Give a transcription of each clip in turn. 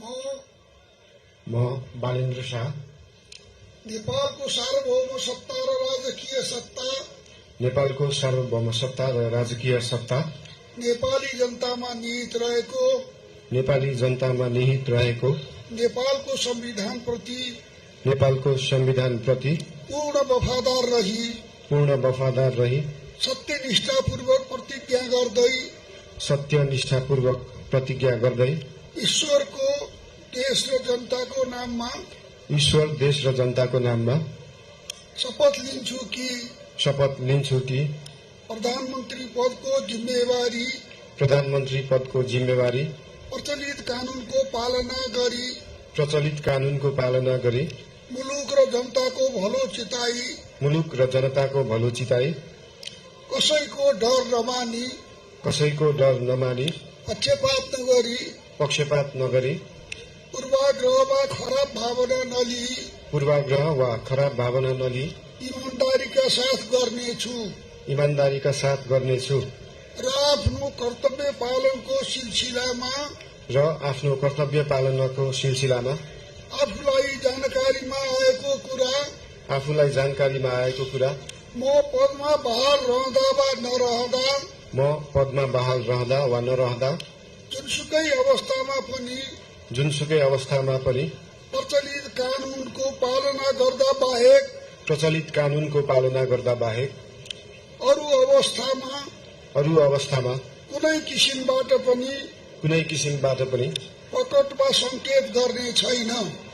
म बालेन्द्र शाह नेपालको सार्वभौम सत्ता र राजकीय सत्ता नेपालको सार्वभौम सत्ता र राजकीय सत्ता नेपाली जनतामा निहित रहेको नेपालको संविधान प्रति पूर्ण वफादार रही सत्यनिष्ठापूर्वक प्रतिज्ञा गर्दै ईश्वर देश र जनताको नाममा शपथ लिन्छु कि प्रधानमन्त्री पदको जिम्मेवारी प्रचलित कानूनको पालना गरी मुलुक र जनताको भलो चिताई कसैको डर नमानी पक्षपात नगरी पूर्वाग्रह वा खराब भावना नलिई ईमानदारीका साथ गर्नेछु र आफ्नो कर्तव्य पालनको सिलसिलामा आफूलाई जानकारीमा आएको कुरा म पदमा बहाल रहँदा वा नरहँदा जुनसुकै अवस्थामा पनि प्रचलित कानूनको पालना गर्दा बाहेक अरू अवस्थामा कुनै किसिमबाट पनि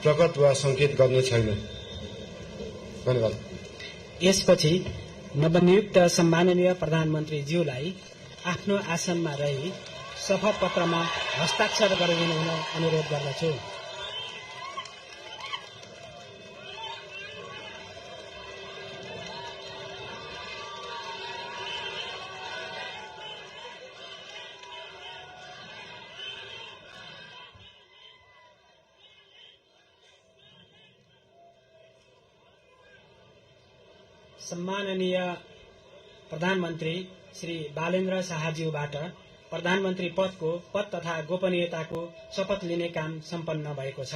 प्रकट वा संकेत गर्ने छैन। धन्यवाद। यसपछि नवनियुक्त सम्माननीय प्रधानमन्त्रीज्यूलाई आफ्नो आसनमा रही शपथ पत्रमा हस्ताक्षर गरिदिनु हुन अनुरोध गर्दछु। सम्माननीय प्रधानमन्त्री श्री बालेन्द्र शाहज्यूबाट प्रधानमन्त्री पदको पद तथा गोपनीयताको शपथ लिने काम सम्पन्न भएको छ।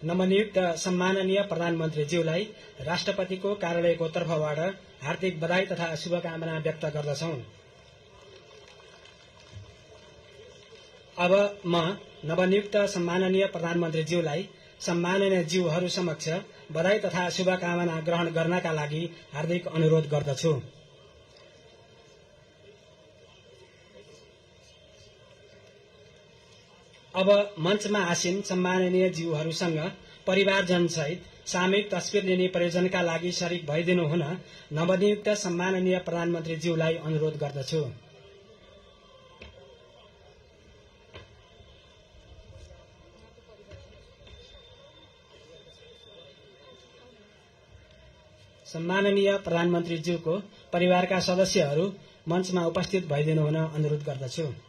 नवनियुक्त सम्माननीय प्रधानमन्त्रीज्यूलाई राष्ट्रपतिको कार्यालयको तर्फबाट हार्दिक बधाई तथा शुभकामना व्यक्त गर्दछौं। अब म नवनियुक्त सम्माननीय प्रधानमन्त्रीज्यूलाई सम्माननीय ज्यूहरू समक्ष बधाई तथा शुभकामना ग्रहण गर्नका लागि हार्दिक अनुरोध गर्दछु। अब मञ्चमा आसीन सम्माननीय ज्यूहरूसँग परिवारजनसहित सामूहिक तस्बिर लिने प्रयोजनका लागि शरीक भइदिनु हुन नवनियुक्त सम्माननीय प्रधानमन्त्रीज्यूलाई अनुरोध गर्दछु। सम्माननीय प्रधानमन्त्रीज्यूको परिवारका सदस्यहरू मञ्चमा उपस्थित भइदिनु हुन अनुरोध गर्दछु।